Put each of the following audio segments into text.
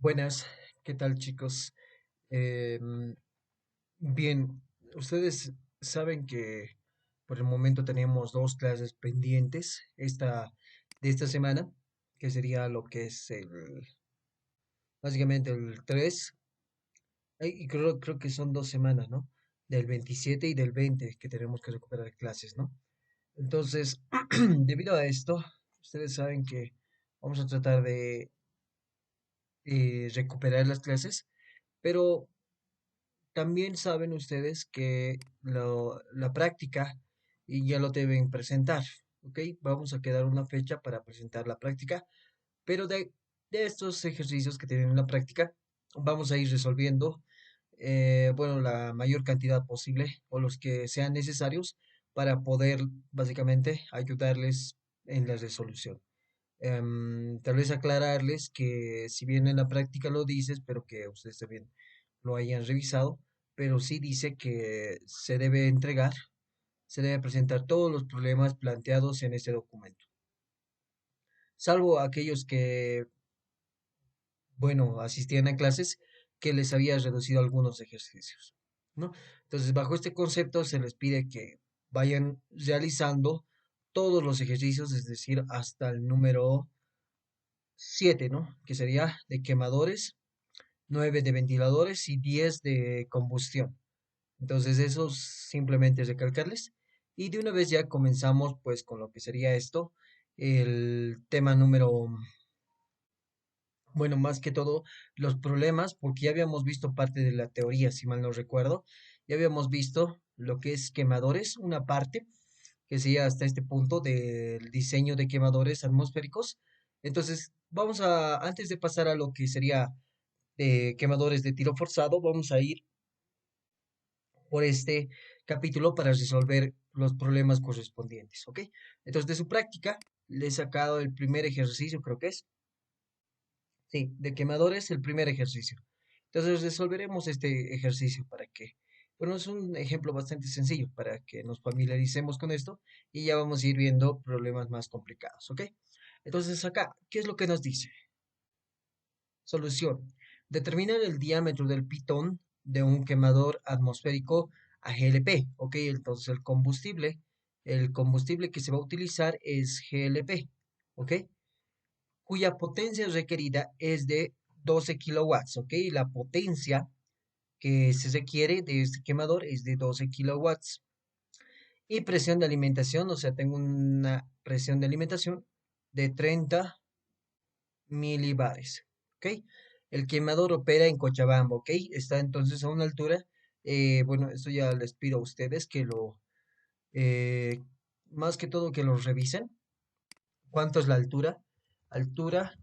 Buenas, ¿qué tal chicos? Bien, ustedes saben que por el momento tenemos dos clases pendientes de esta semana, que sería lo que es básicamente el 3 y creo que son 2 semanas, ¿no? Del 27 y del 20 que tenemos que recuperar clases, ¿no? Entonces, debido a esto, ustedes saben que vamos a tratar de recuperar las clases, pero también saben ustedes que la práctica y ya lo deben presentar, ¿ok? Vamos a quedar una fecha para presentar la práctica, pero de estos ejercicios que tienen la práctica, vamos a ir resolviendo, bueno, la mayor cantidad posible o los que sean necesarios para poder básicamente ayudarles en la resolución. Tal vez aclararles que si bien en la práctica lo dices, pero que ustedes también lo hayan revisado, pero sí dice que se debe entregar, se debe presentar todos los problemas planteados en este documento, salvo aquellos que, bueno, asistían a clases que les había reducido algunos ejercicios, ¿no? Entonces, bajo este concepto se les pide que vayan realizando todos los ejercicios, es decir, hasta el número 7, ¿no? Que sería de quemadores, 9 de ventiladores y 10 de combustión. Entonces, eso simplemente es recalcarles. Y de una vez ya comenzamos pues con lo que sería esto, el tema número, bueno, más que todo los problemas, porque ya habíamos visto parte de la teoría, si mal no recuerdo. Ya habíamos visto lo que es quemadores, una parte, que sería hasta este punto del diseño de quemadores atmosféricos. Entonces, antes de pasar a lo que sería quemadores de tiro forzado, vamos a ir por este capítulo para resolver los problemas correspondientes, ¿ok? Entonces, de su práctica, le he sacado el primer ejercicio, creo que es, sí, de quemadores, el primer ejercicio. Entonces, resolveremos este ejercicio para que, bueno, es un ejemplo bastante sencillo para que nos familiaricemos con esto y ya vamos a ir viendo problemas más complicados, ¿ok? Entonces, acá, ¿qué es lo que nos dice? Solución. Determinar el diámetro del pitón de un quemador atmosférico a GLP. Ok, entonces el combustible que se va a utilizar es GLP. Ok, cuya potencia requerida es de 12 kilowatts. Ok, la potencia que se requiere de este quemador es de 12 kilowatts. Y presión de alimentación, o sea, tengo una presión de alimentación de 30 milibares. ¿Ok? El quemador opera en Cochabamba, ¿ok? Está entonces a una altura, bueno, esto ya les pido a ustedes que eh, más que todo que lo revisen. ¿Cuánto es la altura? Altura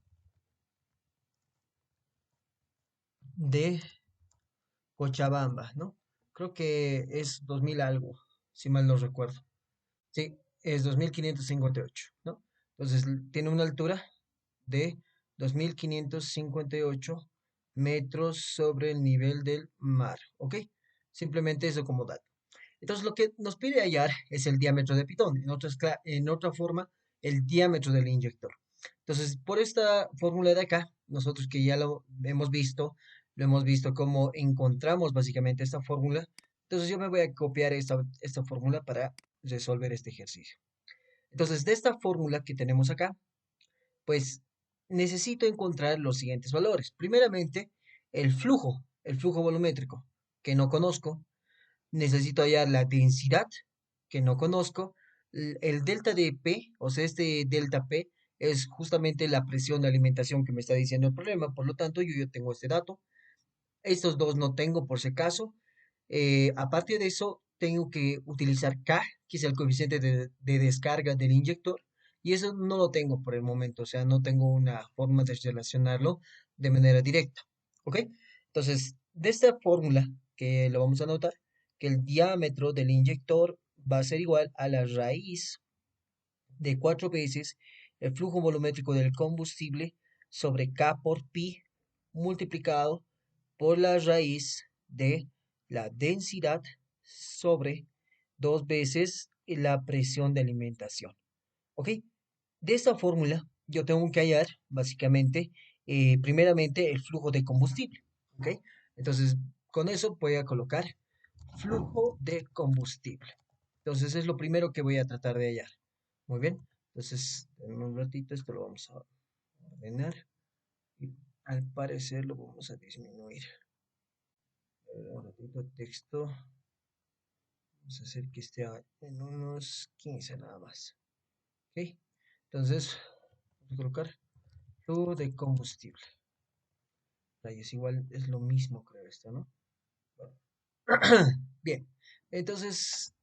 de Cochabamba, ¿no? Creo que es 2000 algo, si mal no recuerdo. Sí, es 2558, ¿no? Entonces tiene una altura de 2558 metros sobre el nivel del mar, ¿ok? Simplemente eso como dato. Entonces lo que nos pide hallar es el diámetro de pitón, en otra forma, el diámetro del inyector. Entonces, por esta fórmula de acá, nosotros que ya lo hemos visto cómo encontramos básicamente esta fórmula. Entonces yo me voy a copiar esta fórmula para resolver este ejercicio. Entonces, de esta fórmula que tenemos acá, pues necesito encontrar los siguientes valores. Primeramente, el flujo volumétrico, que no conozco. Necesito hallar la densidad, que no conozco. El delta de P, o sea, este delta P es justamente la presión de alimentación que me está diciendo el problema. Por lo tanto, yo tengo este dato. Estos dos no tengo por si acaso. Aparte de eso, tengo que utilizar K, que es el coeficiente de descarga del inyector, y eso no lo tengo por el momento, o sea, no tengo una forma de relacionarlo de manera directa. ¿Ok? Entonces, de esta fórmula, que lo vamos a anotar, que el diámetro del inyector va a ser igual a la raíz de 4 veces el flujo volumétrico del combustible sobre K por pi multiplicado por la raíz de la densidad sobre 2 veces la presión de alimentación. ¿Ok? De esta fórmula yo tengo que hallar básicamente primeramente el flujo de combustible. ¿Ok? Entonces, con eso voy a colocar flujo de combustible. Entonces, es lo primero que voy a tratar de hallar. Muy bien. Entonces, en un ratito esto lo vamos a ordenar y al parecer lo vamos a disminuir. Un ratito texto. Vamos a hacer que esté en unos 15 nada más. ¿Ok? Entonces, vamos a colocar flujo de combustible. Rayos, igual es lo mismo, creo esto, ¿no? Bueno. Bien. Entonces,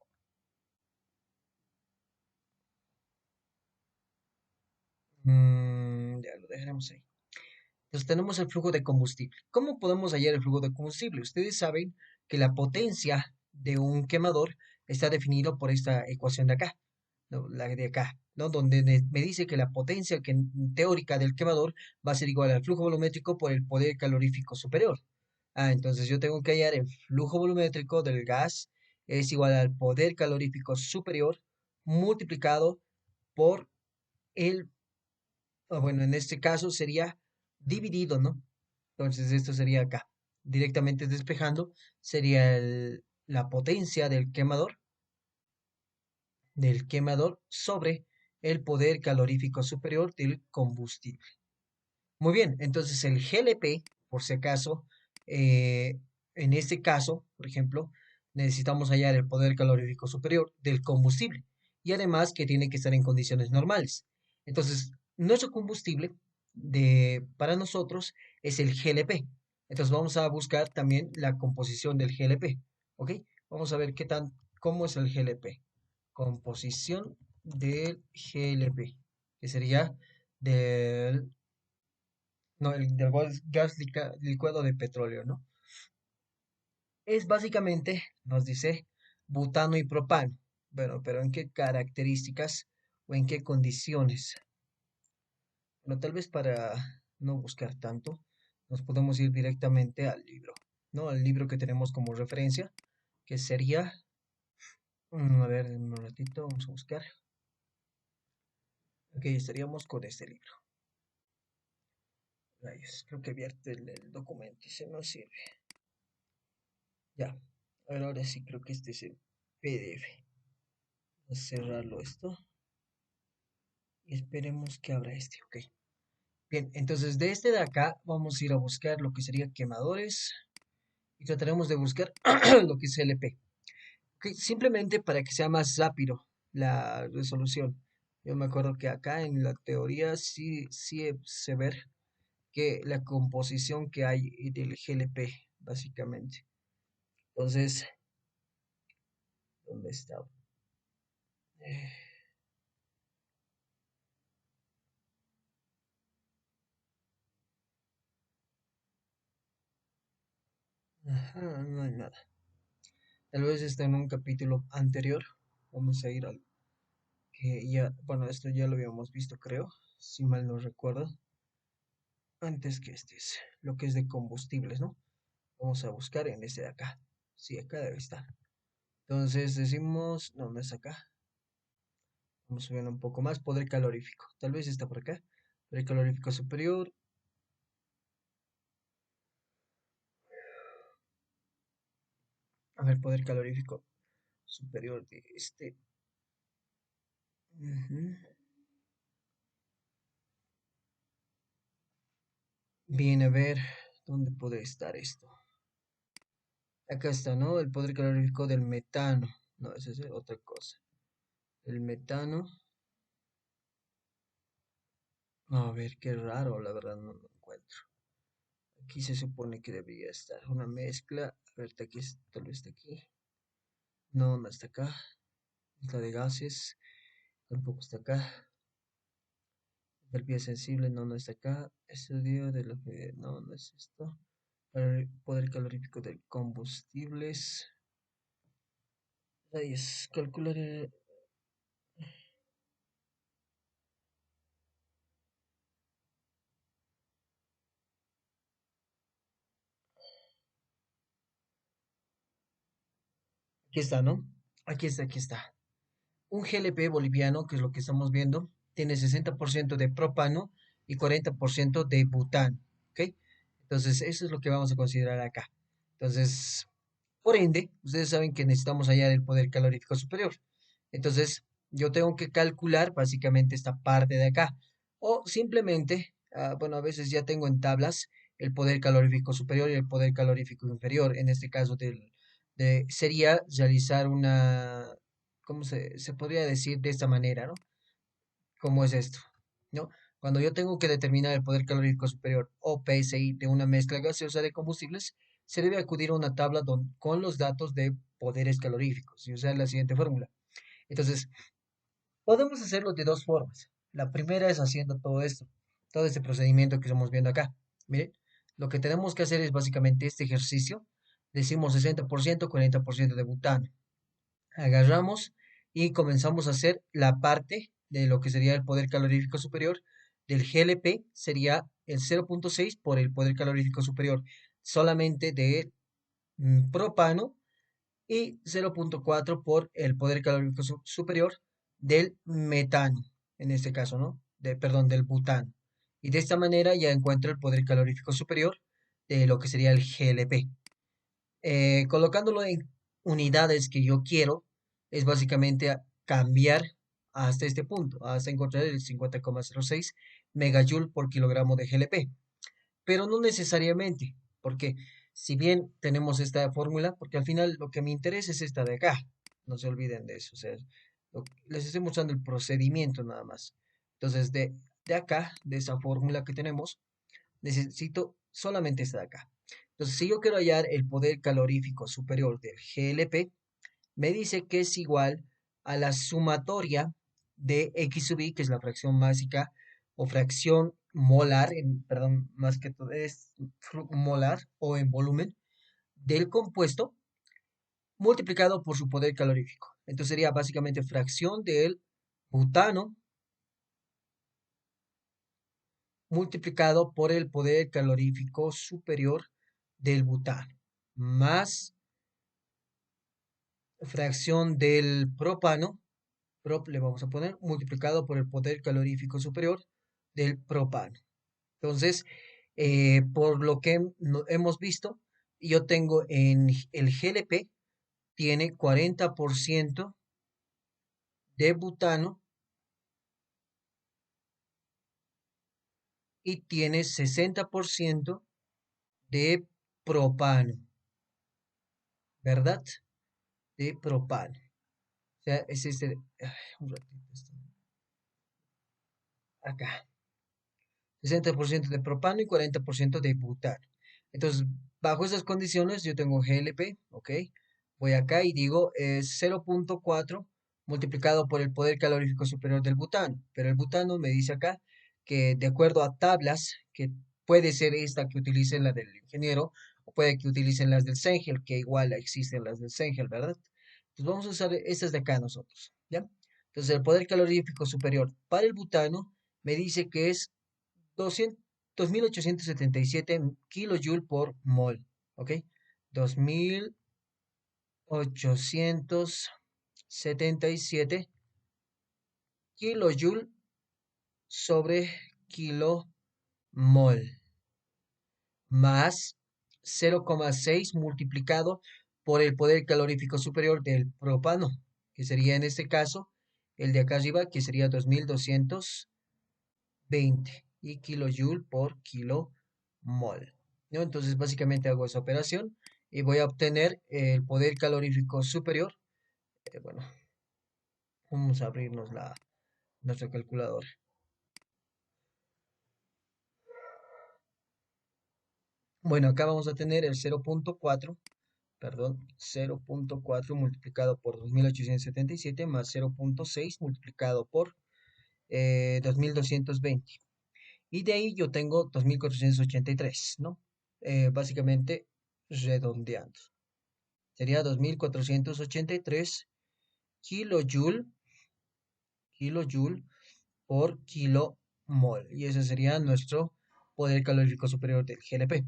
ya lo dejaremos ahí. Entonces tenemos el flujo de combustible. ¿Cómo podemos hallar el flujo de combustible? Ustedes saben que la potencia de un quemador está definido por esta ecuación de acá, ¿no? La de acá, ¿no? Donde me dice que la potencia teórica del quemador va a ser igual al flujo volumétrico por el poder calorífico superior. Ah, entonces yo tengo que hallar el flujo volumétrico del gas es igual al poder calorífico superior multiplicado por el, bueno, en este caso sería dividido, ¿no? Entonces esto sería acá. Directamente despejando sería la potencia del quemador sobre el poder calorífico superior del combustible. Muy bien, entonces el GLP, por si acaso, eh, en este caso, por ejemplo, necesitamos hallar el poder calorífico superior del combustible y además que tiene que estar en condiciones normales. Entonces, nuestro combustible para nosotros es el GLP. Entonces vamos a buscar también la composición del GLP. ¿Ok? Vamos a ver cómo es el GLP. Composición del GLP, que sería del no, el del gas licuado de petróleo, ¿no? Es básicamente, nos dice, butano y propano. Bueno, pero ¿en qué características o en qué condiciones? Bueno, tal vez para no buscar tanto, nos podemos ir directamente al libro, ¿no? Al libro que tenemos como referencia, que sería, a ver, un ratito, vamos a buscar. Ok, estaríamos con este libro. Rayos, creo que vierte el documento, se nos sirve. Ya, a ver, ahora sí creo que este es el PDF. A cerrarlo esto y esperemos que abra este, ok. Bien, entonces de este de acá vamos a ir a buscar lo que sería quemadores y trataremos de buscar lo que es LP. Ok, simplemente para que sea más rápido la resolución. Yo me acuerdo que acá en la teoría sí sé ver que la composición que hay del GLP, básicamente. Entonces, ¿dónde está? Eh, ajá, no hay nada. Tal vez está en un capítulo anterior. Vamos a ir al que ya, bueno, esto ya lo habíamos visto, creo, si mal no recuerdo, antes que este es lo que es de combustibles, ¿no? Vamos a buscar en este de acá. Sí, acá debe estar. Entonces decimos, no, no es acá. Vamos subiendo un poco más, poder calorífico. Tal vez está por acá. Poder calorífico superior. A ver, poder calorífico superior de este. Ujú. Bien, a ver, ¿dónde puede estar esto? Acá está, ¿no? El poder calorífico del metano. No, esa es otra cosa. El metano. A ver, qué raro, la verdad no lo encuentro. Aquí se supone que debería estar una mezcla. A ver, tal vez está aquí. No, no está acá. Es la de gases. Tampoco está acá. El pie sensible, no, no está acá. Estudio de lo que, no, no es esto. Poder calorífico de combustibles. Ahí es calcular. Aquí está, ¿no? Aquí está, aquí está. Un GLP boliviano, que es lo que estamos viendo, tiene 60% de propano y 40% de butano, ¿ok? Entonces, eso es lo que vamos a considerar acá. Entonces, por ende, ustedes saben que necesitamos hallar el poder calorífico superior. Entonces, yo tengo que calcular básicamente esta parte de acá. O simplemente, bueno, a veces ya tengo en tablas el poder calorífico superior y el poder calorífico inferior. En este caso, sería realizar una, ¿cómo se podría decir de esta manera, ¿no? ¿Cómo es esto? ¿No? Cuando yo tengo que determinar el poder calorífico superior o PSI de una mezcla gaseosa de combustibles, se debe acudir a una tabla con los datos de poderes caloríficos y usar la siguiente fórmula. Entonces, podemos hacerlo de dos formas. La primera es haciendo todo esto, todo este procedimiento que estamos viendo acá. Miren, lo que tenemos que hacer es básicamente este ejercicio. Decimos 60%, 40% de butano. Agarramos y comenzamos a hacer la parte de lo que sería el poder calorífico superior del GLP, sería el 0,6 por el poder calorífico superior solamente de propano y 0,4 por el poder calórico superior del metano, en este caso, ¿no? Perdón, del butano. Y de esta manera ya encuentro el poder calorífico superior de lo que sería el GLP. Colocándolo en unidades que yo quiero, es básicamente cambiar hasta este punto, hasta encontrar el 50,06 megajoule por kilogramo de GLP. Pero no necesariamente, porque si bien tenemos esta fórmula, porque al final lo que me interesa es esta de acá, no se olviden de eso, o sea, les estoy mostrando el procedimiento nada más. Entonces, de acá, de esa fórmula que tenemos, necesito solamente esta de acá. Entonces, si yo quiero hallar el poder calorífico superior del GLP, me dice que es igual a la sumatoria de X sub I, que es la fracción básica o fracción molar, perdón, más que todo es molar o en volumen del compuesto multiplicado por su poder calorífico. Entonces sería básicamente fracción del butano multiplicado por el poder calorífico superior del butano, más fracción del propano, prop le vamos a poner, multiplicado por el poder calorífico superior del propano. Entonces, por lo que hemos visto, yo tengo en el GLP, tiene 40% de butano y tiene 60% de propano, ¿verdad? De propano. O sea, es este, un ratito, acá. 60% de propano y 40% de butano. Entonces, bajo esas condiciones, yo tengo GLP, ¿ok? Voy acá y digo 0,4 multiplicado por el poder calorífico superior del butano. Pero el butano me dice acá que de acuerdo a tablas, que puede ser esta que utilicen la del ingeniero, o puede que utilicen las del Sengel, que igual existen las del Sengel, ¿verdad? Pues vamos a usar estas de acá nosotros, ¿ya? Entonces, el poder calorífico superior para el butano me dice que es 200 2877 kilojoule por mol, ¿ok? 2877 kilojoule sobre kilomol, más 0,6 multiplicado por el poder calorífico superior del propano, que sería en este caso el de acá arriba, que sería 2220 y kilojoule por kilomol, ¿no? Entonces básicamente hago esa operación y voy a obtener el poder calorífico superior. Bueno, vamos a abrirnos nuestra calculadora. Bueno, acá vamos a tener el 0,4, perdón, 0,4 multiplicado por 2877 más 0,6 multiplicado por 2220. Y de ahí yo tengo 2483, ¿no? Básicamente redondeando. Sería 2483 kilojoule, kilojoule por kilomol. Y ese sería nuestro poder calorífico superior del GLP.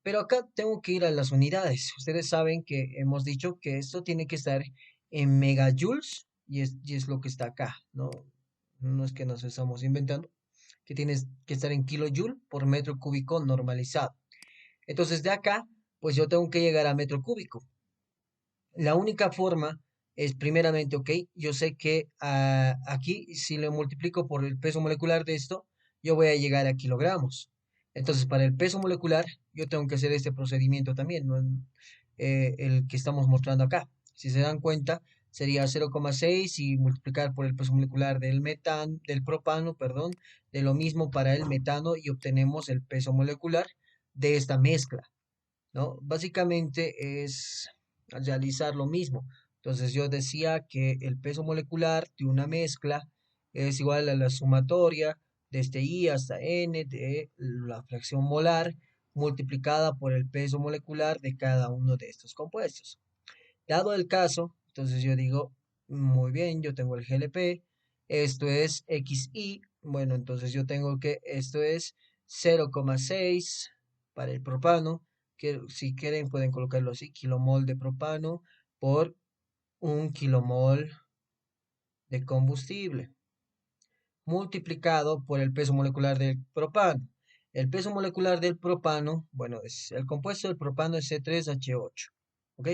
Pero acá tengo que ir a las unidades. Ustedes saben que hemos dicho que esto tiene que estar en megajoules y es lo que está acá, ¿no? No es que nos estamos inventando. que tienes que estar en kilojoule por metro cúbico normalizado. Entonces de acá, pues yo tengo que llegar a metro cúbico. La única forma es primeramente, ok, yo sé que aquí si lo multiplico por el peso molecular de esto, yo voy a llegar a kilogramos. Entonces, para el peso molecular, yo tengo que hacer este procedimiento también, ¿no? El que estamos mostrando acá. Si se dan cuenta, sería 0,6 y multiplicar por el peso molecular del propano, perdón, de lo mismo para el metano y obtenemos el peso molecular de esta mezcla, ¿no? Básicamente es realizar lo mismo. Entonces yo decía que el peso molecular de una mezcla es igual a la sumatoria desde I hasta N de la fracción molar multiplicada por el peso molecular de cada uno de estos compuestos. Dado el caso, entonces yo digo, muy bien, yo tengo el GLP, esto es XI, bueno, entonces yo tengo que esto es 0,6 para el propano, que si quieren pueden colocarlo así, kilomol de propano por un kilomol de combustible, multiplicado por el peso molecular del propano. El peso molecular del propano, bueno, es el compuesto del propano es C3H8, ¿ok?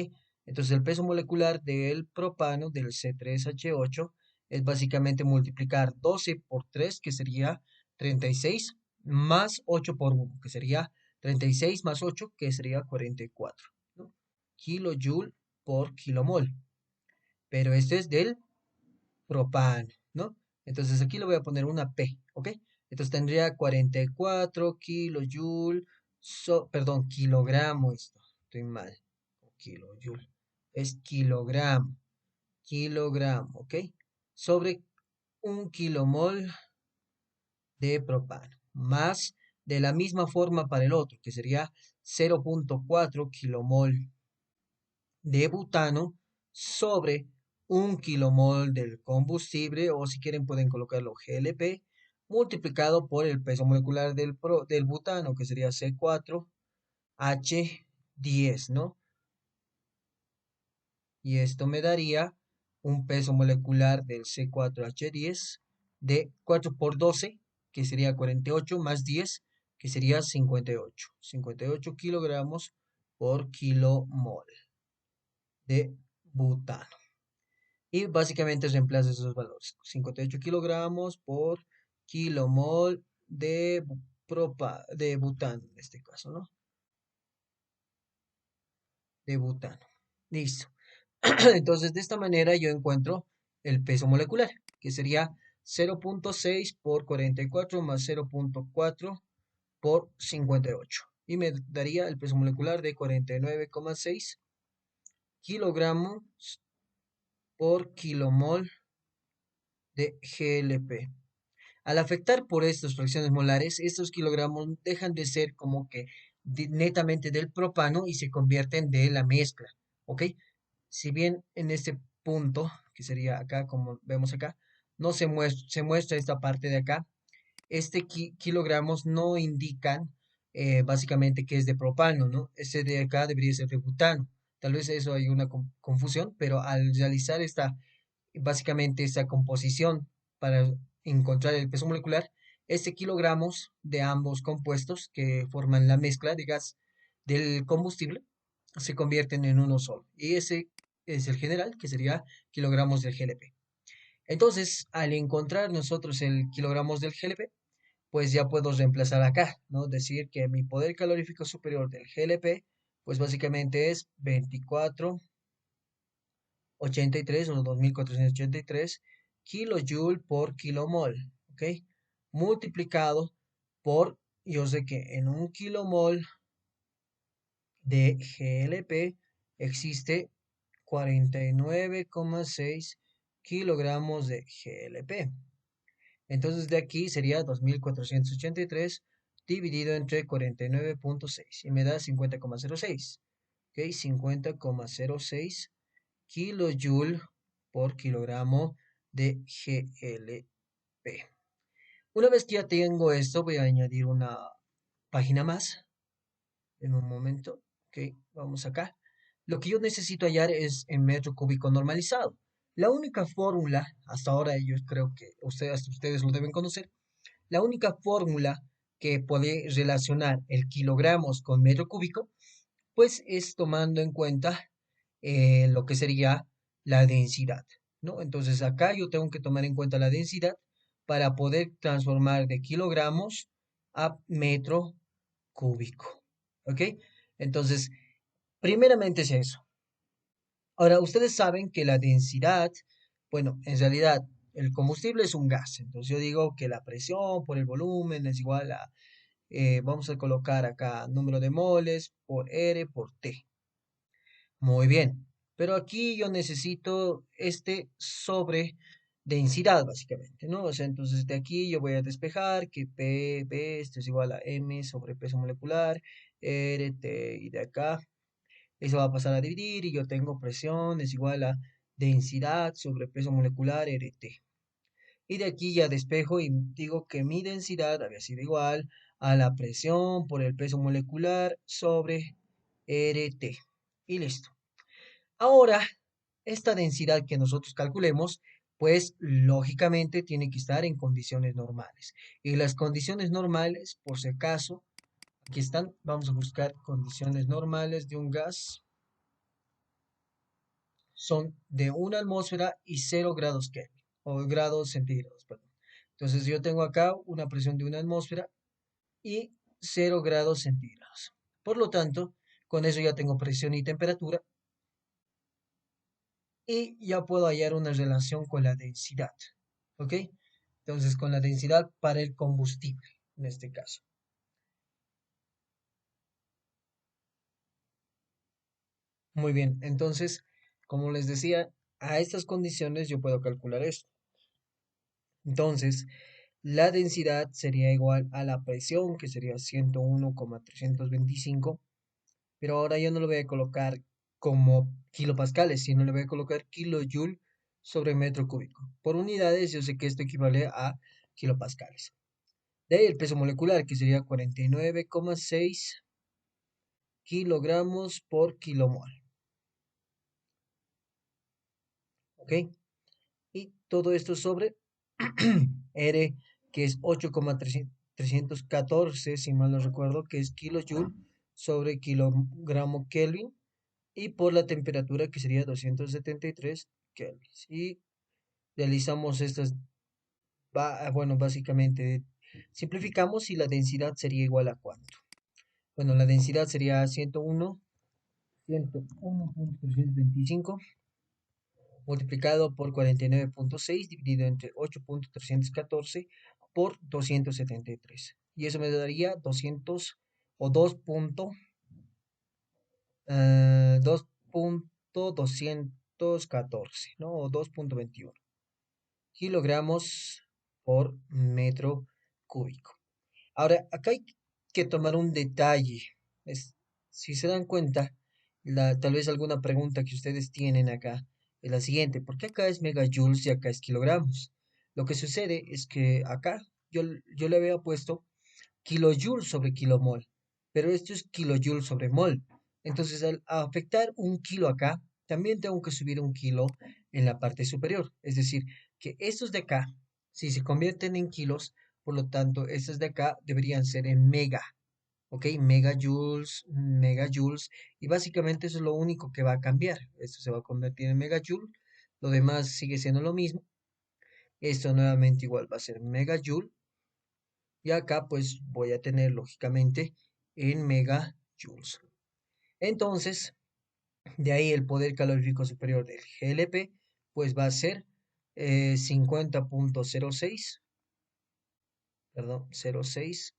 Entonces el peso molecular del propano, del C3H8, es básicamente multiplicar 12 por 3, que sería 36, más 8 por 1, que sería 36 más 8, que sería 44, ¿no? Kilojoule por kilomol. Pero este es del propano, ¿no? Entonces aquí le voy a poner una P, ¿ok? Entonces tendría 44 kilojoule, perdón, kilogramo esto, estoy mal, kilojoule, es kilogramo, ¿ok? Sobre un kilomol de propano, más de la misma forma para el otro, que sería 0,4 kilomol de butano sobre un kilomol del combustible, o si quieren pueden colocarlo GLP, multiplicado por el peso molecular del butano, que sería C4H10, ¿no? Y esto me daría un peso molecular del C4H10 de 4 por 12, que sería 48, más 10, que sería 58. 58 kilogramos por kilomol de butano. Y básicamente reemplaza esos valores. 58 kilogramos por kilomol de, de butano, en este caso, ¿no? De butano. Listo. Entonces, de esta manera yo encuentro el peso molecular, que sería 0,6 por 44 más 0,4 por 58. Y me daría el peso molecular de 49,6 kilogramos por kilomol de GLP. Al afectar por estas fracciones molares, estos kilogramos dejan de ser como que netamente del propano y se convierten de la mezcla, ¿ok? Si bien en este punto, que sería acá, como vemos acá, no se muestra esta parte de acá, este kilogramos no indican básicamente que es de propano, ¿no? Este de acá debería ser de butano. Tal vez eso hay una confusión, pero al realizar básicamente esta composición para encontrar el peso molecular, este kilogramos de ambos compuestos que forman la mezcla de gas del combustible se convierten en uno solo. Y ese es el general, que sería kilogramos del GLP. Entonces, al encontrar nosotros el kilogramos del GLP, pues ya puedo reemplazar acá, ¿no? Decir que mi poder calorífico superior del GLP, pues básicamente es 24,83 o 2483 kilojoule por kilomol, ¿ok? Multiplicado por, yo sé que en un kilomol de GLP existe 49,6 kilogramos de GLP. Entonces de aquí sería 2483 dividido entre 49,6 y me da 50,06. ¿Ok? 50,06 kilojoule por kilogramo de GLP. Una vez que ya tengo esto, voy a añadir una página más en un momento. Ok, vamos acá. Lo que yo necesito hallar es en metro cúbico normalizado. La única fórmula, hasta ahora yo creo que ustedes lo deben conocer, la única fórmula que puede relacionar el kilogramos con metro cúbico, pues es tomando en cuenta lo que sería la densidad, ¿no? Entonces acá yo tengo que tomar en cuenta la densidad para poder transformar de kilogramos a metro cúbico, ¿ok? Entonces, primeramente es eso. Ahora, ustedes saben que la densidad, bueno, en realidad el combustible es un gas, entonces yo digo que la presión por el volumen es igual a, vamos a colocar acá número de moles por R por T. Muy bien, pero aquí yo necesito este sobre densidad, básicamente, ¿no? O sea, entonces de aquí yo voy a despejar que P, esto es igual a M sobre peso molecular, R, T, y de acá eso va a pasar a dividir y yo tengo presión es igual a densidad sobre peso molecular RT. Y de aquí ya despejo y digo que mi densidad había sido igual a la presión por el peso molecular sobre RT. Y listo. Ahora, esta densidad que nosotros calculemos, pues lógicamente tiene que estar en condiciones normales. Y las condiciones normales, por si acaso, aquí están, vamos a buscar condiciones normales de un gas. Son de una atmósfera y 0 grados Kelvin, o grados centígrados, perdón. Entonces yo tengo acá una presión de una atmósfera y 0 grados centígrados. Por lo tanto, con eso ya tengo presión y temperatura y ya puedo hallar una relación con la densidad. ¿Ok? Entonces, con la densidad para el combustible, en este caso. Muy bien, entonces, como les decía, a estas condiciones yo puedo calcular esto. Entonces, la densidad sería igual a la presión, que sería 101,325, pero ahora yo no lo voy a colocar como kilopascales, sino le voy a colocar kilojoule sobre metro cúbico. Por unidades, yo sé que esto equivale a kilopascales. De ahí el peso molecular, que sería 49,6 kilogramos por kilomol. ¿Ok? Y todo esto sobre R, que es 8,314, si mal no recuerdo, que es kilojoule sobre kilogramo Kelvin, y por la temperatura, que sería 273 Kelvin. Y realizamos estas, bueno, básicamente simplificamos y la densidad sería igual a cuánto. Bueno, la densidad sería 101,325 multiplicado por 49,6 dividido entre 8,314 por 273. Y eso me daría 200 o 2.214, ¿no? O 2,21 kilogramos por metro cúbico. Ahora, acá hay que tomar un detalle. Si se dan cuenta, tal vez alguna pregunta que ustedes tienen acá es la siguiente: ¿por qué acá es megajoules y acá es kilogramos? Lo que sucede es que acá yo le había puesto kilojoule sobre kilomol, pero esto es kilojoule sobre mol. Entonces, al afectar un kilo acá, también tengo que subir un kilo en la parte superior. Es decir, que estos de acá, si se convierten en kilos, por lo tanto, estos de acá deberían ser en mega. ¿Ok? Megajoules, megajoules. Y básicamente eso es lo único que va a cambiar. Esto se va a convertir en megajoule. Lo demás sigue siendo lo mismo. Esto nuevamente igual va a ser megajoule. Y acá pues voy a tener lógicamente en megajoules. Entonces, de ahí el poder calorífico superior del GLP pues va a ser 50,06, perdón, 0,6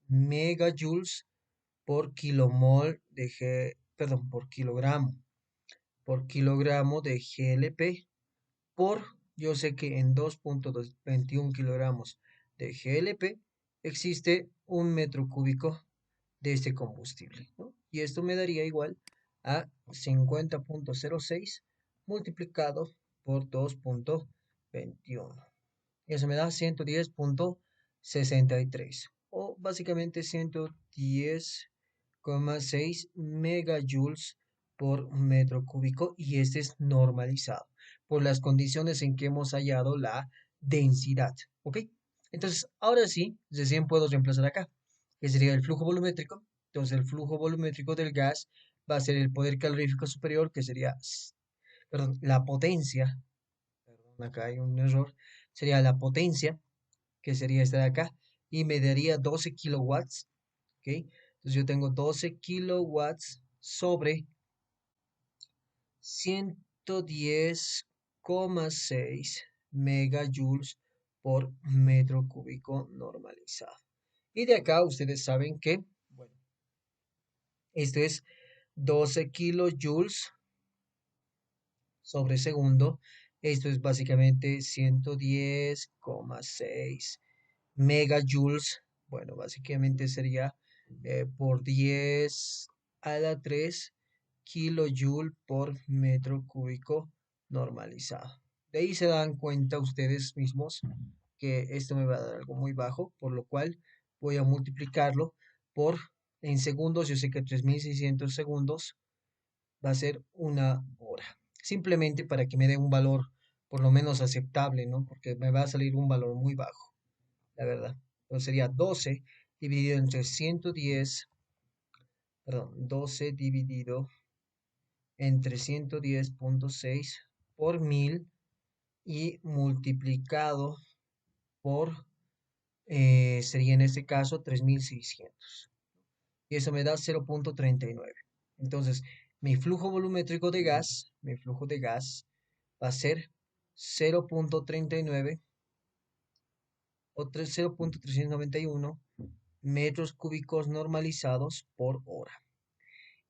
megajoules por kilomol de perdón, por kilogramo de GLP por, yo sé que en 2,21 kilogramos de GLP existe un metro cúbico de este combustible, ¿no? Y esto me daría igual a 50,06 multiplicado por 2,21. Eso me da 110,63 o básicamente 110,6 megajoules por metro cúbico, y este es normalizado por las condiciones en que hemos hallado la densidad. ¿Ok? Entonces, ahora sí, recién puedo reemplazar acá, que sería el flujo volumétrico. Entonces, el flujo volumétrico del gas va a ser el poder calorífico superior, que sería, perdón, la potencia, perdón, acá hay un error, sería la potencia, que sería esta de acá, y me daría 12 kilowatts, ¿ok? Entonces, yo tengo 12 kilowatts sobre 110,6 megajoules por metro cúbico normalizado. Y de acá ustedes saben que, bueno, esto es 12 kilojoules sobre segundo. Esto es básicamente 110,6 megajoules. Bueno, básicamente sería por 10 a la 3 kilojoule por metro cúbico normalizado. De ahí se dan cuenta ustedes mismos que esto me va a dar algo muy bajo, por lo cual voy a multiplicarlo por, en segundos, yo sé que 3600 segundos va a ser una hora. Simplemente para que me dé un valor por lo menos aceptable, ¿no? Porque me va a salir un valor muy bajo, la verdad. Entonces sería 12 dividido entre 110, perdón, 12 dividido entre 110,6 por 1000 y multiplicado por, sería en este caso 3600. Y eso me da 0,39. Entonces, mi flujo volumétrico de gas, mi flujo de gas va a ser 0,39 o 0,391 metros cúbicos normalizados por hora.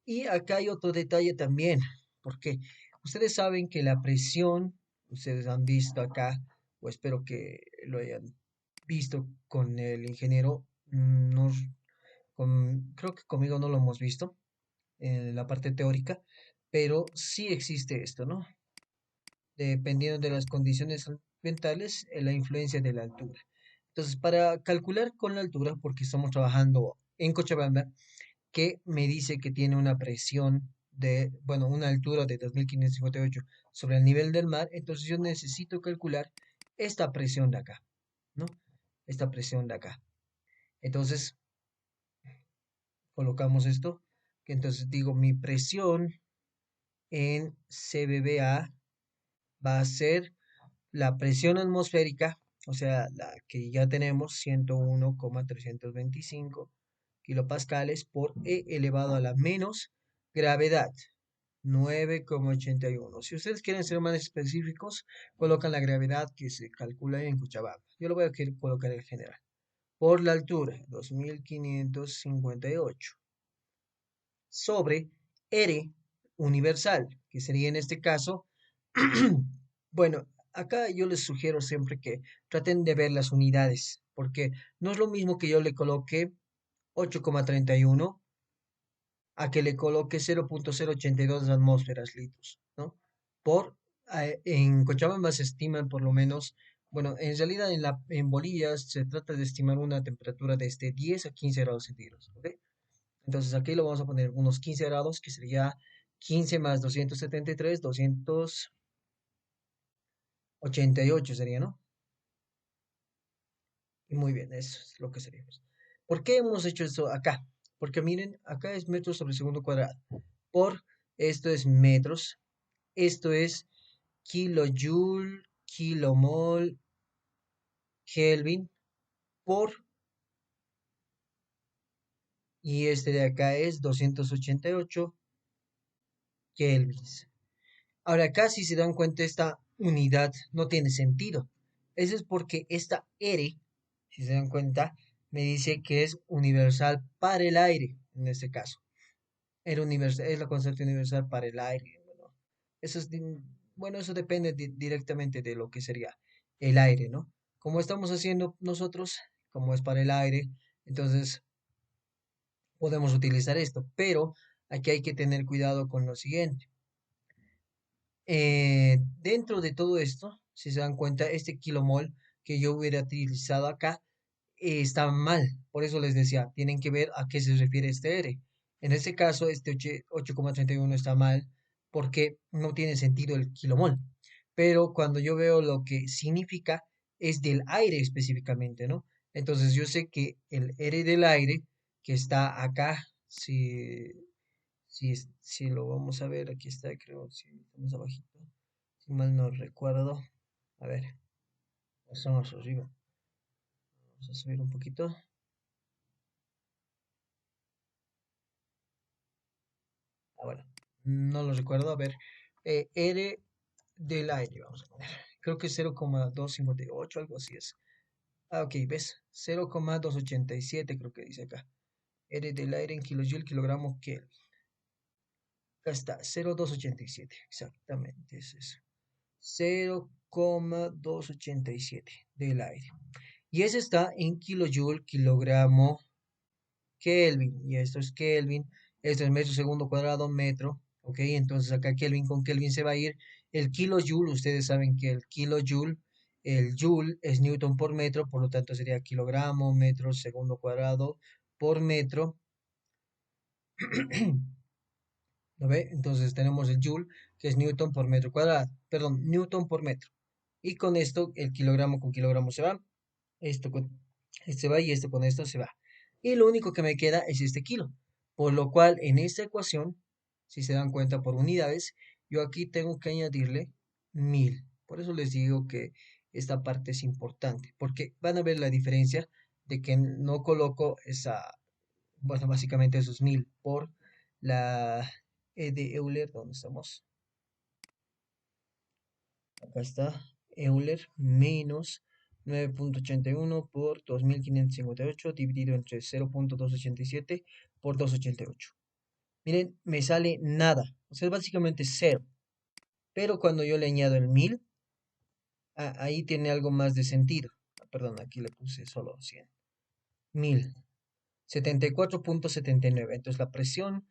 Y acá hay otro detalle también, porque ustedes saben que la presión, ustedes han visto acá, o espero que lo hayan visto con el ingeniero, creo que conmigo no lo hemos visto en la parte teórica, pero sí existe esto, ¿no? Dependiendo de las condiciones ambientales, la influencia de la altura. Entonces, para calcular con la altura, porque estamos trabajando en Cochabamba, que me dice que tiene una presión de, bueno, una altura de 2558 sobre el nivel del mar, entonces yo necesito calcular esta presión de acá, ¿no? Esta presión de acá. Entonces, colocamos esto, que entonces digo, mi presión en CBBA va a ser la presión atmosférica, o sea, la que ya tenemos, 101,325 kilopascales por E elevado a la menos gravedad, 9,81. Si ustedes quieren ser más específicos, colocan la gravedad que se calcula en Cochabamba. Yo lo voy a colocar en general. Por la altura, 2558 sobre R universal, que sería en este caso, bueno, acá yo les sugiero siempre que traten de ver las unidades, porque no es lo mismo que yo le coloque 8,31 a que le coloque 0,082 atmósferas litros, ¿no? Por, en Cochabamba se estiman por lo menos, bueno, en realidad en Bolivia se trata de estimar una temperatura de 10 a 15 grados centígrados, ¿ok? Entonces aquí lo vamos a poner unos 15 grados, que sería 15 más 273, 288 sería, ¿no? Y muy bien, eso es lo que sería. ¿Por qué hemos hecho esto acá? Porque miren, acá es metros sobre segundo cuadrado. Por, esto es metros, esto es kilojoule, kilomol, Kelvin, por, y este de acá es 288 kelvins. Ahora acá si se dan cuenta esta unidad no tiene sentido. Eso es porque esta R, si se dan cuenta, me dice que es universal para el aire, en este caso. Era universal, es la constante universal para el aire. Bueno, eso es, bueno, eso depende directamente de lo que sería el aire, ¿no? Como estamos haciendo nosotros, como es para el aire, entonces podemos utilizar esto, pero aquí hay que tener cuidado con lo siguiente. Dentro de todo esto, si se dan cuenta, este kilomol que yo hubiera utilizado acá está mal. Por eso les decía, tienen que ver a qué se refiere este R. En este caso, este 8,31 está mal porque no tiene sentido el kilomol. Pero cuando yo veo lo que significa, es del aire específicamente, ¿no? Entonces yo sé que el R del aire que está acá, si lo vamos a ver, aquí está, creo, si más abajito, si mal no recuerdo. A ver, pasamos arriba. Vamos a subir un poquito. Ah, bueno, no lo recuerdo. A ver, R del aire, vamos a poner. Creo que es 0,258, algo así es. Ah, ok, ¿ves? 0,287 creo que dice acá. R del aire en kilojoule, kilogramo Kelvin. Acá está, 0,287, exactamente es eso. 0,287 del aire. Y ese está en kilojoule, kilogramo Kelvin. Y esto es Kelvin, esto es metro segundo cuadrado, metro. Ok, entonces acá Kelvin con Kelvin se va a ir. El kilojoule, ustedes saben que el kilojoule, el joule es newton por metro, por lo tanto sería kilogramo, metro segundo cuadrado por metro. ¿Lo ve? Entonces tenemos el joule, que es newton por metro cuadrado, perdón, newton por metro. Y con esto, el kilogramo con kilogramo se va, esto con este va y esto con esto se va. Y lo único que me queda es este kilo. Por lo cual, en esta ecuación, si se dan cuenta por unidades, yo aquí tengo que añadirle 1000. Por eso les digo que esta parte es importante, porque van a ver la diferencia de que no coloco esa, bueno, básicamente esos 1000 por la E de Euler, ¿dónde estamos? Acá está, Euler menos 9,81 por 2558 dividido entre 0,287 por 288. Miren, me sale nada, o sea, es básicamente cero. Pero cuando yo le añado el 1000, ahí tiene algo más de sentido. Perdón, aquí le puse solo 100. 1000. 74,79. Entonces la presión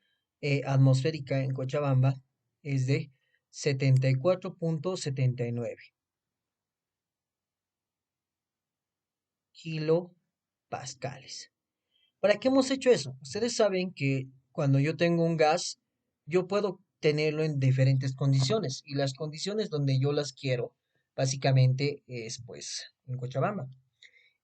atmosférica en Cochabamba es de 74,79 kilopascales. ¿Para qué hemos hecho eso? Ustedes saben que cuando yo tengo un gas, yo puedo tenerlo en diferentes condiciones y las condiciones donde yo las quiero, básicamente es pues en Cochabamba.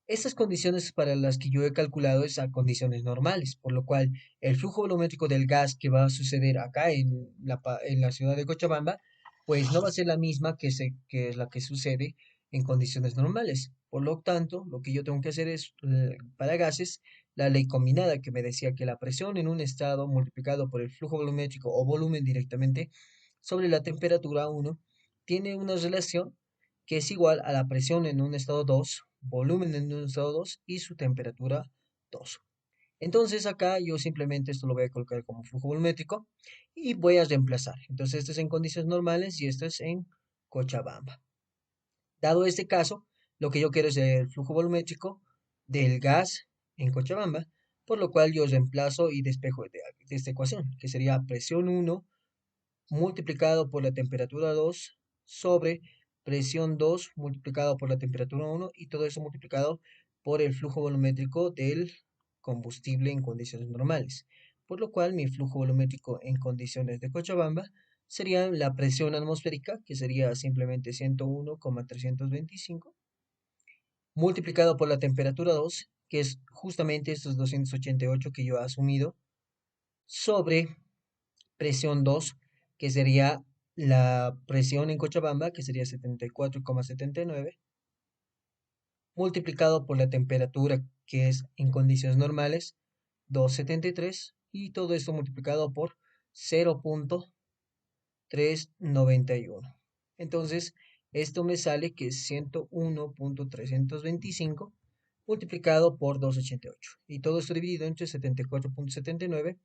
Estas condiciones para las que yo he calculado es a condiciones normales, por lo cual el flujo volumétrico del gas que va a suceder acá en la ciudad de Cochabamba, pues no va a ser la misma que es la que sucede en condiciones normales. Por lo tanto, lo que yo tengo que hacer es, para gases, la ley combinada que me decía que la presión en un estado multiplicado por el flujo volumétrico o volumen directamente sobre la temperatura 1 tiene una relación que es igual a la presión en un estado 2, volumen en un estado 2 y su temperatura 2. Entonces acá yo simplemente esto lo voy a colocar como flujo volumétrico y voy a reemplazar. Entonces esto es en condiciones normales y esto es en Cochabamba. Dado este caso, lo que yo quiero es el flujo volumétrico del gas en Cochabamba, por lo cual yo reemplazo y despejo de esta ecuación, que sería presión 1 multiplicado por la temperatura 2 sobre presión 2 multiplicado por la temperatura 1 y todo eso multiplicado por el flujo volumétrico del combustible en condiciones normales. Por lo cual mi flujo volumétrico en condiciones de Cochabamba sería la presión atmosférica, que sería simplemente 101,325, multiplicado por la temperatura 2, que es justamente estos 288 que yo he asumido, sobre presión 2 que sería la presión en Cochabamba, que sería 74,79, multiplicado por la temperatura, que es en condiciones normales, 273, y todo esto multiplicado por 0,391. Entonces, esto me sale que es 101,325 multiplicado por 288. Y todo esto dividido entre 74,79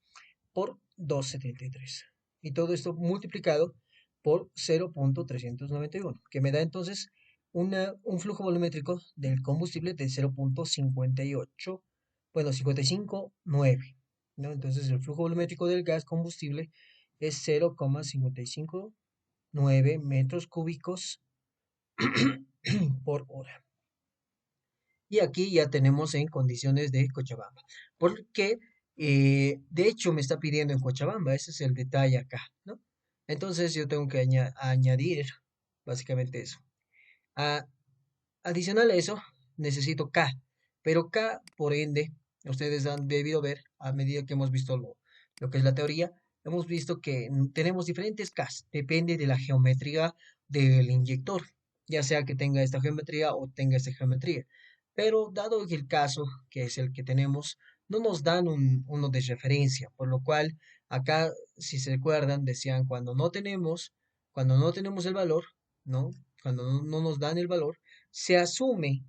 por 273. Y todo esto multiplicado por 0,391, que me da entonces un flujo volumétrico del combustible de 0,58, bueno, 55,9, ¿no? Entonces el flujo volumétrico del gas combustible es 0,559 metros cúbicos por hora. Y aquí ya tenemos en condiciones de Cochabamba. Porque, de hecho, me está pidiendo en Cochabamba, ese es el detalle acá, ¿no? Entonces yo tengo que añadir básicamente eso. Adicional a eso, necesito K, pero K, por ende, ustedes han debido ver, a medida que hemos visto lo que es la teoría, hemos visto que tenemos diferentes Ks, depende de la geometría del inyector, ya sea que tenga esta geometría o tenga esta geometría. Pero dado que el caso, que es el que tenemos, no nos dan uno de referencia, por lo cual acá, si se recuerdan, decían cuando no tenemos el valor, ¿no? Cuando no nos dan el valor, se asume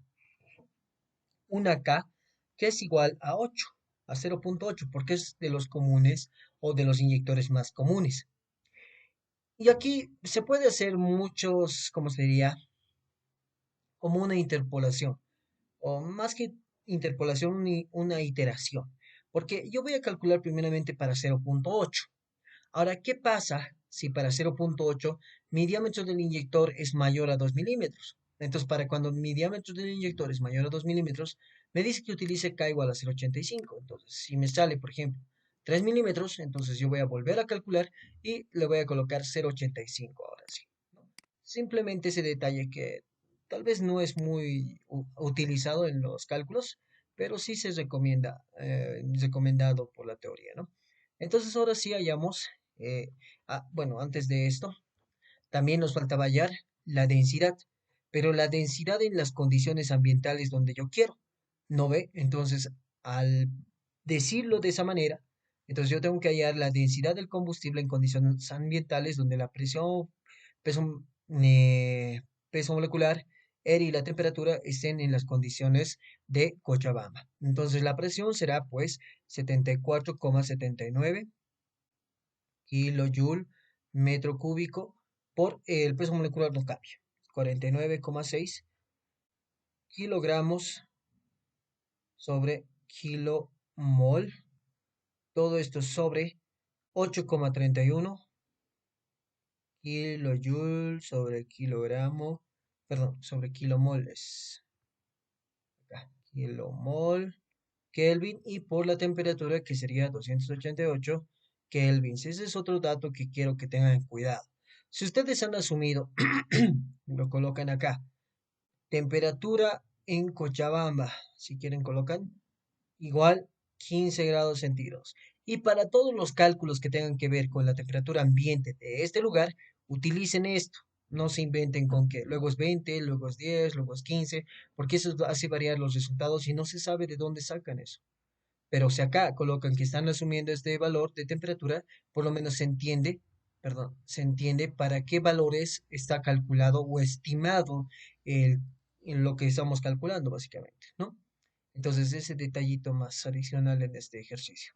una K que es igual a 8, a 0.8, porque es de los comunes o de los inyectores más comunes. Y aquí se puede hacer muchos, ¿cómo se diría? Como una interpolación, o más que interpolación, una iteración. Porque yo voy a calcular primeramente para 0.8. Ahora, ¿qué pasa si para 0.8 mi diámetro del inyector es mayor a 2 milímetros? Entonces, para cuando mi diámetro del inyector es mayor a 2 milímetros, me dice que utilice K igual a 0.85. Entonces, si me sale, por ejemplo, 3 milímetros, entonces yo voy a volver a calcular y le voy a colocar 0.85 ahora sí, ¿no? Simplemente ese detalle que tal vez no es muy utilizado en los cálculos, pero sí se recomienda, recomendado por la teoría, ¿no? Entonces ahora sí hallamos, bueno, antes de esto, también nos faltaba hallar la densidad, pero la densidad en las condiciones ambientales donde yo quiero, ¿no ve? Entonces, al decirlo de esa manera, entonces yo tengo que hallar la densidad del combustible en condiciones ambientales donde la presión, peso, peso molecular, aire y la temperatura estén en las condiciones de Cochabamba. Entonces la presión será pues 74,79 kilojoule metro cúbico por el peso molecular no cambia. 49,6 kilogramos sobre kilomol. Todo esto sobre 8,31 kilojoule sobre kilogramo, perdón, sobre kilomoles. Acá, kilomol Kelvin y por la temperatura que sería 288 kelvins. Ese es otro dato que quiero que tengan en cuidado. Si ustedes han asumido, lo colocan acá, temperatura en Cochabamba, si quieren colocan igual 15 grados centígrados. Y para todos los cálculos que tengan que ver con la temperatura ambiente de este lugar, utilicen esto. No se inventen con que luego es 20, luego es 10, luego es 15, porque eso hace variar los resultados y no se sabe de dónde sacan eso. Pero si acá colocan que están asumiendo este valor de temperatura, por lo menos se entiende, perdón, se entiende para qué valores está calculado o estimado el, en lo que estamos calculando, básicamente, ¿no? Entonces, ese detallito más adicional en este ejercicio.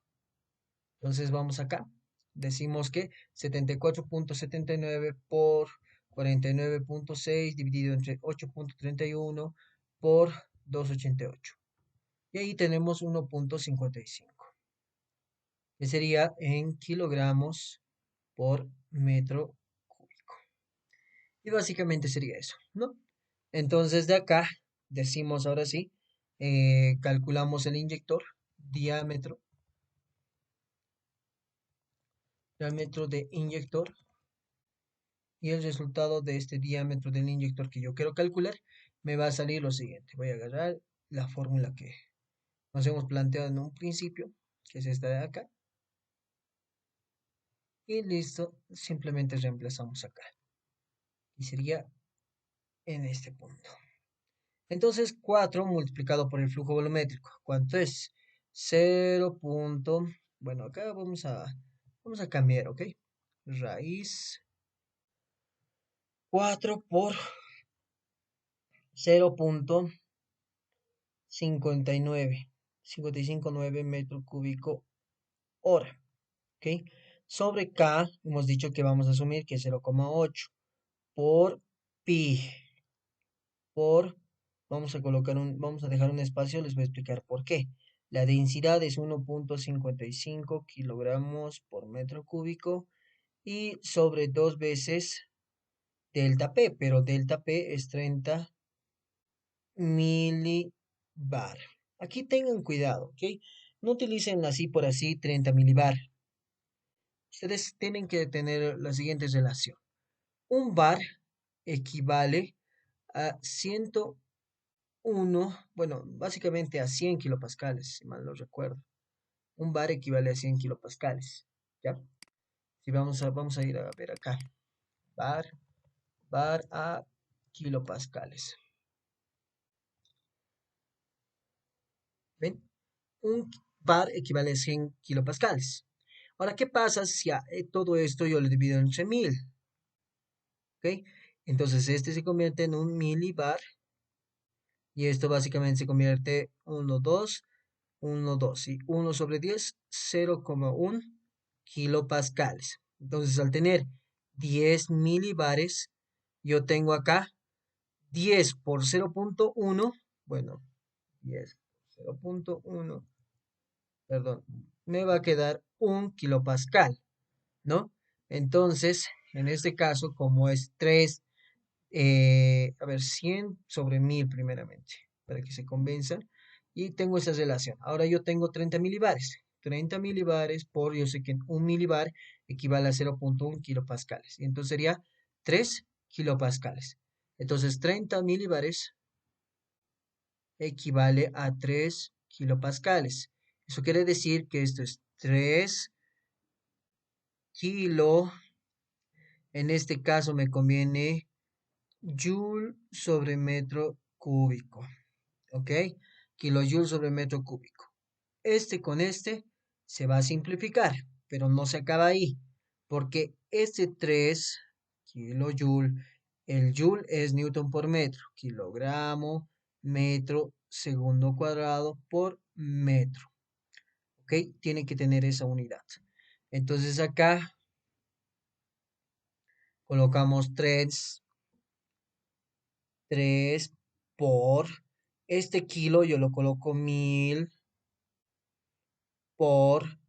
Entonces, vamos acá. Decimos que 74,79 por 49,6 dividido entre 8,31 por 2,88. Y ahí tenemos 1,55, que sería en kilogramos por metro cúbico. Y básicamente sería eso, ¿no? Entonces de acá decimos ahora sí, calculamos el inyector, diámetro, diámetro de inyector y el resultado de este diámetro del inyector que yo quiero calcular me va a salir lo siguiente. Voy a agarrar la fórmula que nos hemos planteado en un principio, que es esta de acá, y listo, simplemente reemplazamos acá. Y sería en este punto. Entonces, 4 multiplicado por el flujo volumétrico. ¿Cuánto es? 0. Bueno, acá vamos a cambiar, ¿ok? Raíz 4 por 0,59. 55,9 metro cúbico hora, ¿ok? Sobre K, hemos dicho que vamos a asumir que es 0,8 por pi por, vamos a dejar un espacio, les voy a explicar por qué. La densidad es 1,55 kilogramos por metro cúbico y sobre dos veces delta P, pero delta P es 30 milibar. Aquí tengan cuidado, ¿ok? No utilicen así por así 30 milibar. Ustedes tienen que tener la siguiente relación. Un bar equivale a 100 bueno, básicamente a 100 kilopascales, si mal no recuerdo. Un bar equivale a 100 kilopascales, ¿ya? Si vamos a ir a ver acá. Bar, bar a kilopascales. ¿Ven? Un bar equivale a 100 kilopascales. Ahora, ¿qué pasa si a todo esto yo le divido entre 1000? ¿Ok? Entonces, este se convierte en un milibar y esto básicamente se convierte en 1, 2, 1, 2. Y 1 sobre 10, 0,1 kilopascales. Entonces, al tener 10 milibares, yo tengo acá 10 por 0,1, bueno, 10 por 0,1, perdón, me va a quedar un kilopascal, ¿no? Entonces, en este caso, como es 3, a ver, 100 sobre 1000 primeramente, para que se convenzan, y tengo esa relación. Ahora yo tengo 30 milibares. 30 milibares por, yo sé que un milibar equivale a 0,1 kilopascales, y entonces sería 3 kilopascales. Entonces, 30 milibares equivale a 3 kilopascales. Eso quiere decir que esto es 3 kilo, en este caso me conviene joule sobre metro cúbico, ¿ok? Kilojoule sobre metro cúbico. Este con este se va a simplificar, pero no se acaba ahí, porque este 3 kilojoule, el joule es newton por metro, kilogramo, metro, segundo cuadrado por metro, ¿ok? Tiene que tener esa unidad. Entonces acá colocamos 3 por este kilo, yo lo coloco 1000 por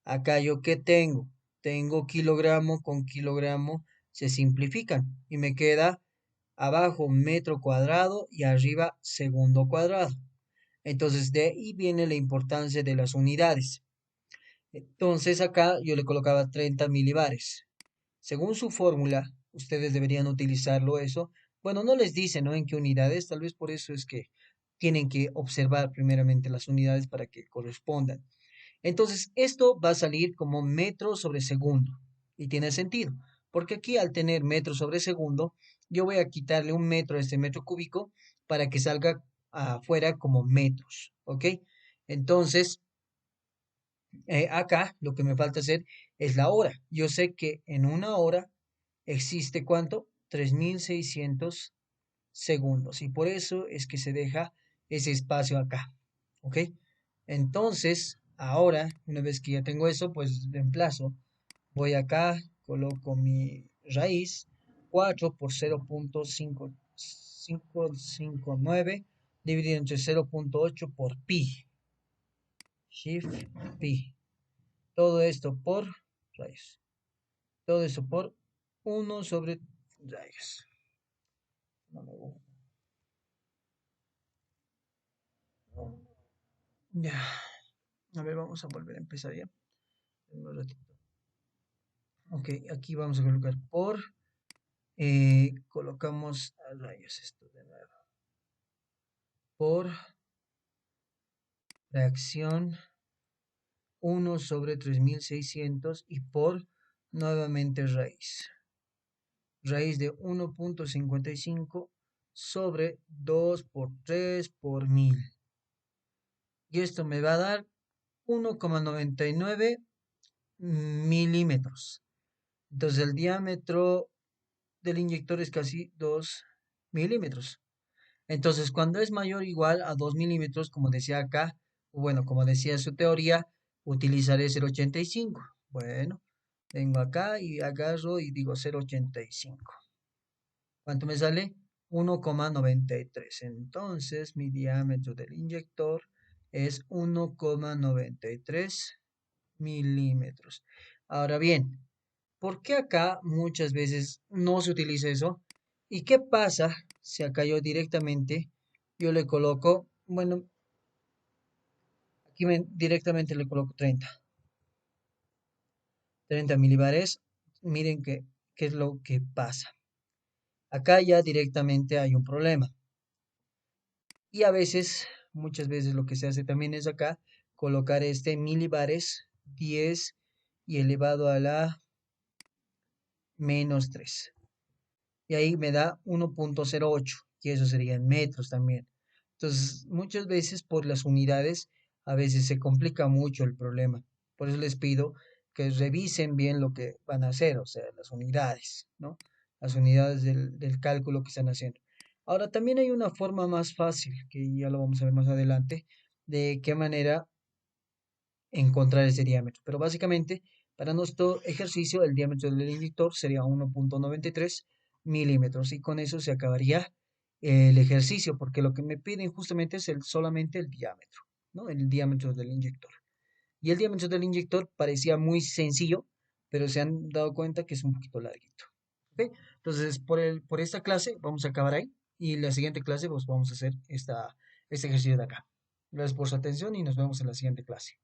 acá yo qué tengo. Tengo kilogramo con kilogramo, se simplifican y me queda abajo metro cuadrado y arriba segundo cuadrado. Entonces de ahí viene la importancia de las unidades. Entonces acá yo le colocaba 30 milibares. Según su fórmula, ustedes deberían utilizarlo eso. Bueno, no les dice, ¿no? En qué unidades, tal vez por eso es que tienen que observar primeramente las unidades para que correspondan. Entonces, esto va a salir como metro sobre segundo. Y tiene sentido, porque aquí al tener metro sobre segundo, yo voy a quitarle un metro a este metro cúbico para que salga afuera como metros, ¿ok? Entonces, acá lo que me falta hacer es la hora. Yo sé que en una hora existe ¿cuánto? 3600 segundos. Y por eso es que se deja ese espacio acá. ¿Ok? Entonces, ahora, una vez que ya tengo eso, pues reemplazo. Voy acá, coloco mi raíz, 4 por 0,559 dividido entre 0,8 por pi. Shift pi. Todo esto por raíz. Todo eso por 1 sobre raíz. No me gusta. Ya. A ver, vamos a volver a empezar ya. Un ratito. Ok, aquí vamos a colocar por. Colocamos a rayos esto de nuevo. Por reacción 1 sobre 3600 y por nuevamente raíz. Raíz de 1,55 sobre 2 por 3 por 1000. Y esto me va a dar 1,99 milímetros. Entonces el diámetro del inyector es casi 2 milímetros. Entonces cuando es mayor o igual a 2 milímetros, como decía acá, bueno, como decía su teoría, utilizaré 0,85. Bueno, vengo acá y agarro y digo 0,85. ¿Cuánto me sale? 1,93. Entonces mi diámetro del inyector es 1,93 milímetros. Ahora bien, ¿por qué acá muchas veces no se utiliza eso? ¿Y qué pasa si acá yo le coloco, bueno, aquí directamente le coloco 30 milibares? Miren qué es lo que pasa. Acá ya directamente hay un problema. Y a veces, muchas veces lo que se hace también es acá colocar este milibares 10 y elevado a la -3. Y ahí me da 1,08, y eso sería en metros también. Entonces, muchas veces por las unidades, a veces se complica mucho el problema. Por eso les pido que revisen bien lo que van a hacer, o sea, las unidades, ¿no? Las unidades del cálculo que están haciendo. Ahora, también hay una forma más fácil, que ya lo vamos a ver más adelante, de qué manera encontrar ese diámetro. Pero básicamente, para nuestro ejercicio, el diámetro del inyector sería 1,93 milímetros y con eso se acabaría el ejercicio, porque lo que me piden justamente es solamente el diámetro, ¿no? El diámetro del inyector. Y el diámetro del inyector parecía muy sencillo, pero se han dado cuenta que es un poquito larguito. ¿Ok? Entonces, por esta clase vamos a acabar ahí y la siguiente clase pues vamos a hacer este ejercicio de acá. Gracias por su atención y nos vemos en la siguiente clase.